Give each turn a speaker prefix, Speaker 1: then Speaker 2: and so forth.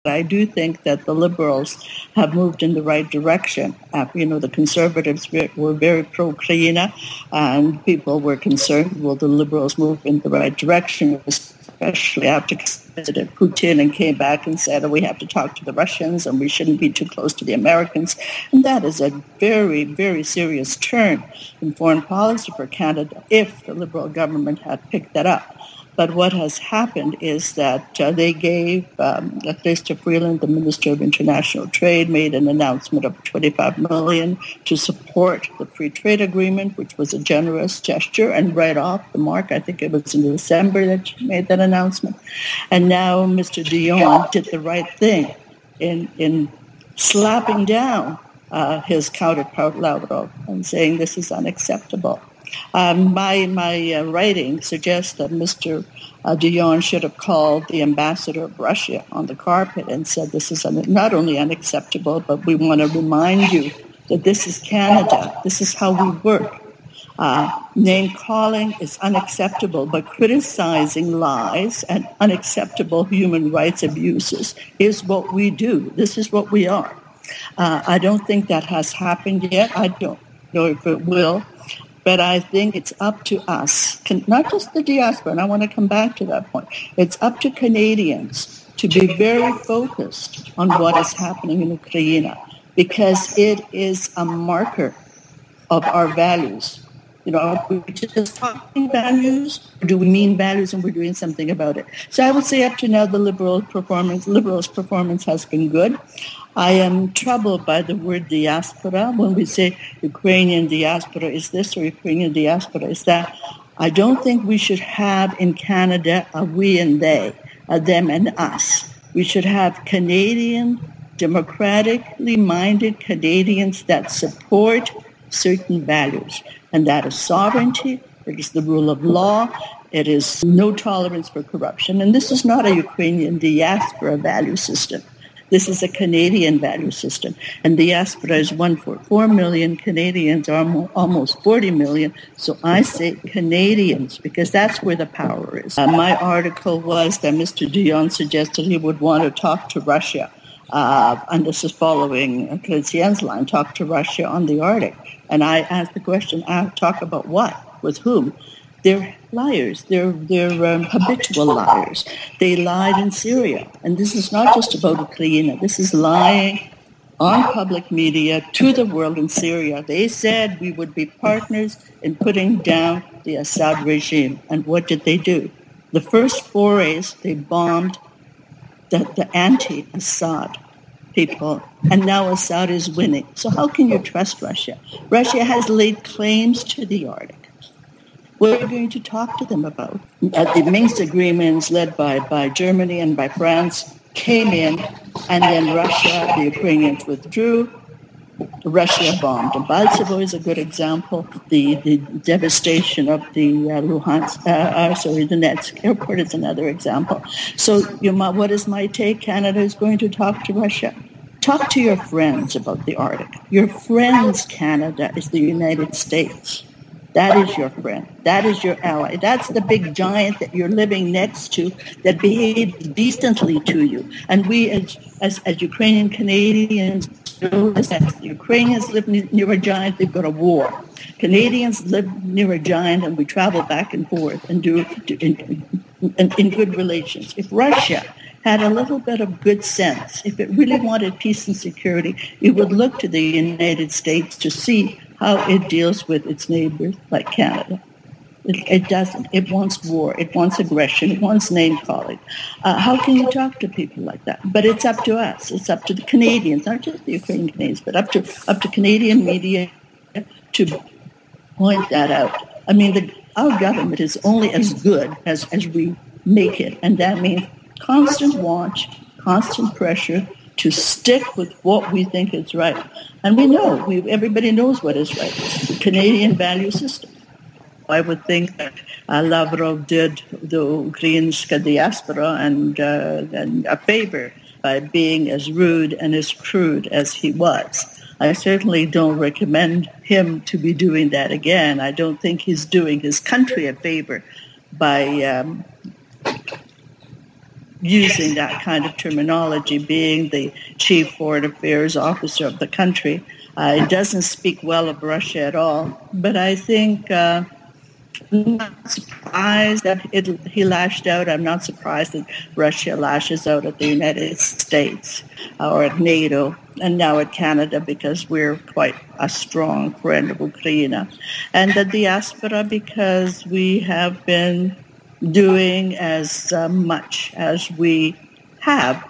Speaker 1: I do think that the Liberals have moved in the right direction. The Conservatives were very pro-Ukraine, and people were concerned, will the Liberals move in the right direction, especially after President Putin came back and said, we have to talk to the Russians and we shouldn't be too close to the Americans. And that is a very, very serious turn in foreign policy for Canada if the Liberal government had picked that up. But what has happened is that they gave, at least to Freeland, the Minister of International Trade, made an announcement of $25 million to support the free trade agreement, which was a generous gesture. And right off the mark, I think it was in December that she made that announcement. And now Mr. Dion did the right thing in slapping down his counterpart Lavrov and saying this is unacceptable. My writing suggests that Mr. Dion should have called the ambassador of Russia on the carpet and said this is not only unacceptable, but we want to remind you that this is Canada. This is how we work. Name-calling is unacceptable, but criticizing lies and unacceptable human rights abuses is what we do. This is what we are. I don't think that has happened yet. I don't know if it will. But I think it's up to us, not just the diaspora, and I want to come back to that point. It's up to Canadians to be very focused on what is happening in Ukraine because it is a marker of our values. Are we just talking values, or do we mean values and we're doing something about it? So I would say up to now the Liberals' performance has been good. I am troubled by the word diaspora. When we say Ukrainian diaspora is this or Ukrainian diaspora is that, I don't think we should have in Canada a we and they, a them and us. We should have Canadian, democratically minded Canadians that support certain values. And that is sovereignty, it is the rule of law, it is no tolerance for corruption. And this is not a Ukrainian diaspora value system. This is a Canadian value system. And diaspora is 1.4 million. Canadians are almost 40 million. So I say Canadians because that's where the power is. My article was that Mr. Dion suggested he would want to talk to Russia. And this is following Chrystia's line, talk to Russia on the Arctic. And I asked the question, talk about what? With whom? They're liars. They're habitual liars. They lied in Syria. And this is not just about Ukraine. This is lying on public media to the world in Syria. They said we would be partners in putting down the Assad regime. And what did they do? The first forays, they bombed the anti-Assad people, and now Assad is winning. So how can you trust Russia? Russia has laid claims to the Arctic. What are you going to talk to them about? The Minsk agreements led by Germany and by France came in, and then Russia, the Ukrainians withdrew. Russia bombed. Baltsevo is a good example. The devastation of the Donetsk airport is another example. So what is my take? Canada is going to talk to Russia. Talk to your friends about the Arctic. Your friends, Canada, is the United States. That is your friend. That is your ally. That's the big giant that you're living next to that behaves decently to you. And we, as Ukrainian Canadians, know that Ukrainians live near a giant, they've got a war. Canadians live near a giant, and we travel back and forth and do in good relations. If Russia had a little bit of good sense, if it really wanted peace and security, it would look to the United States to see how it deals with its neighbors like Canada. It doesn't. It wants war. It wants aggression. It wants name-calling. How can you talk to people like that? But it's up to us. It's up to the Canadians, not just the Ukrainian Canadians, but up to Canadian media to point that out. I mean, our government is only as good as we make it, and that means constant watch, constant pressure to stick with what we think is right. And we know, everybody knows what is right. It's the Canadian value system. I would think that Lavrov did the Ukrainska diaspora and a favor by being as rude and as crude as he was. I certainly don't recommend him to be doing that again. I don't think he's doing his country a favor by using that kind of terminology, being the chief foreign affairs officer of the country. It doesn't speak well of Russia at all. But I think I'm not surprised that he lashed out. I'm not surprised that Russia lashes out at the United States or at NATO and now at Canada, because we're quite a strong friend of Ukraine. And the diaspora, because we have been doing as much as we have